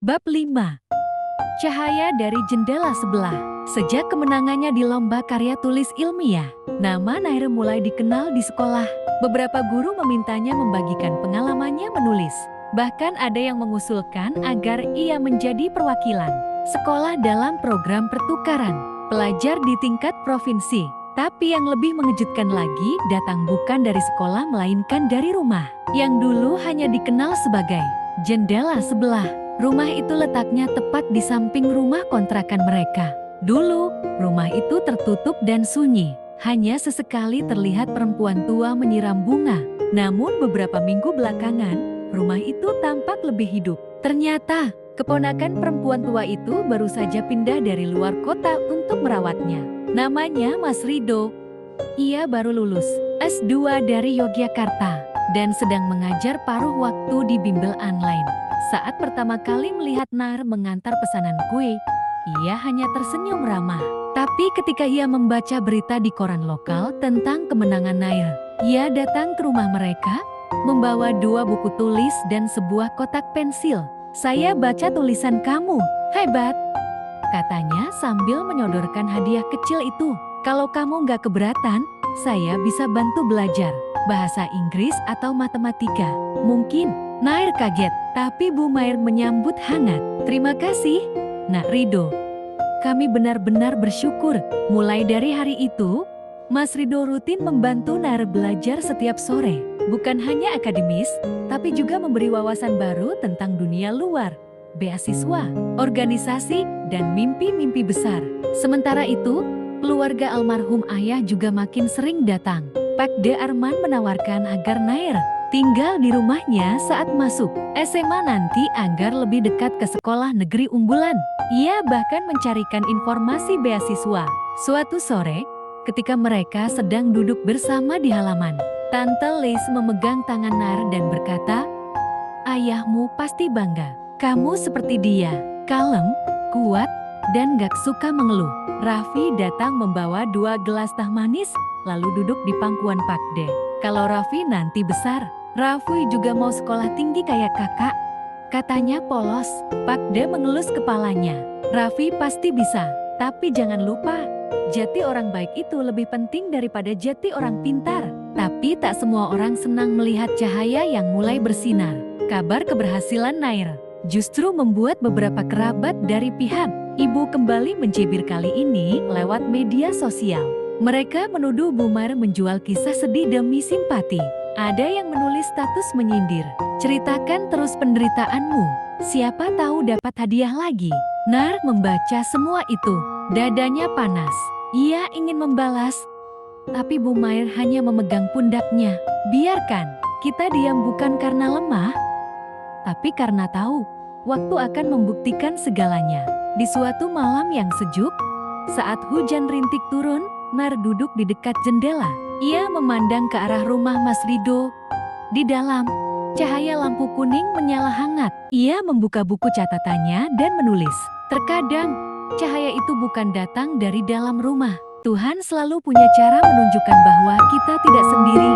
Bab 5. Cahaya dari jendela sebelah. Sejak kemenangannya di lomba karya tulis ilmiah, nama Nair mulai dikenal di sekolah. Beberapa guru memintanya membagikan pengalamannya menulis. Bahkan ada yang mengusulkan agar ia menjadi perwakilan sekolah dalam program pertukaran pelajar di tingkat provinsi. Tapi yang lebih mengejutkan lagi datang bukan dari sekolah melainkan dari rumah, yang dulu hanya dikenal sebagai jendela sebelah. Rumah itu letaknya tepat di samping rumah kontrakan mereka. Dulu, rumah itu tertutup dan sunyi. Hanya sesekali terlihat perempuan tua menyiram bunga. Namun beberapa minggu belakangan, rumah itu tampak lebih hidup. Ternyata, keponakan perempuan tua itu baru saja pindah dari luar kota untuk merawatnya. Namanya Mas Rido. Ia baru lulus S2 dari Yogyakarta dan sedang mengajar paruh waktu di bimbel online. Saat pertama kali melihat Nair mengantar pesanan kue, ia hanya tersenyum ramah. Tapi ketika ia membaca berita di koran lokal tentang kemenangan Nair, ia datang ke rumah mereka, membawa 2 buku tulis dan sebuah kotak pensil. "Saya baca tulisan kamu, hebat," katanya sambil menyodorkan hadiah kecil itu. "Kalau kamu nggak keberatan, saya bisa bantu belajar bahasa Inggris atau matematika." Mungkin Nair kaget, tapi Bu Mair menyambut hangat. "Terima kasih, Nak Rido. Kami benar-benar bersyukur." Mulai dari hari itu, Mas Rido rutin membantu Nair belajar setiap sore. Bukan hanya akademis, tapi juga memberi wawasan baru tentang dunia luar, beasiswa, organisasi, dan mimpi-mimpi besar. Sementara itu, keluarga almarhum ayah juga makin sering datang. Pak De Arman menawarkan agar Nair tinggal di rumahnya saat masuk SMA nanti agar lebih dekat ke sekolah negeri unggulan. Ia bahkan mencarikan informasi beasiswa. Suatu sore, ketika mereka sedang duduk bersama di halaman, Tante Liz memegang tangan Nair dan berkata, "Ayahmu pasti bangga. Kamu seperti dia, kalem, kuat, dan gak suka mengeluh." Raffi datang membawa 2 gelas teh manis, lalu duduk di pangkuan Pak De. "Kalau Raffi nanti besar, Raffi juga mau sekolah tinggi kayak kakak," katanya polos. Pak De mengelus kepalanya. "Raffi pasti bisa, tapi jangan lupa, jati orang baik itu lebih penting daripada jati orang pintar." Tapi tak semua orang senang melihat cahaya yang mulai bersinar. Kabar keberhasilan Nair justru membuat beberapa kerabat dari pihak ibu kembali mencibir, kali ini lewat media sosial. Mereka menuduh Bu Mair menjual kisah sedih demi simpati. Ada yang menulis status menyindir, "Ceritakan terus penderitaanmu, siapa tahu dapat hadiah lagi." Nair membaca semua itu, dadanya panas. Ia ingin membalas, tapi Bu Mair hanya memegang pundaknya. "Biarkan, kita diam bukan karena lemah, tapi karena tahu waktu akan membuktikan segalanya." Di suatu malam yang sejuk, saat hujan rintik turun, Nair duduk di dekat jendela. Ia memandang ke arah rumah Mas Rido. Di dalam, cahaya lampu kuning menyala hangat. Ia membuka buku catatannya dan menulis. Terkadang, cahaya itu bukan datang dari dalam rumah. Tuhan selalu punya cara menunjukkan bahwa kita tidak sendiri.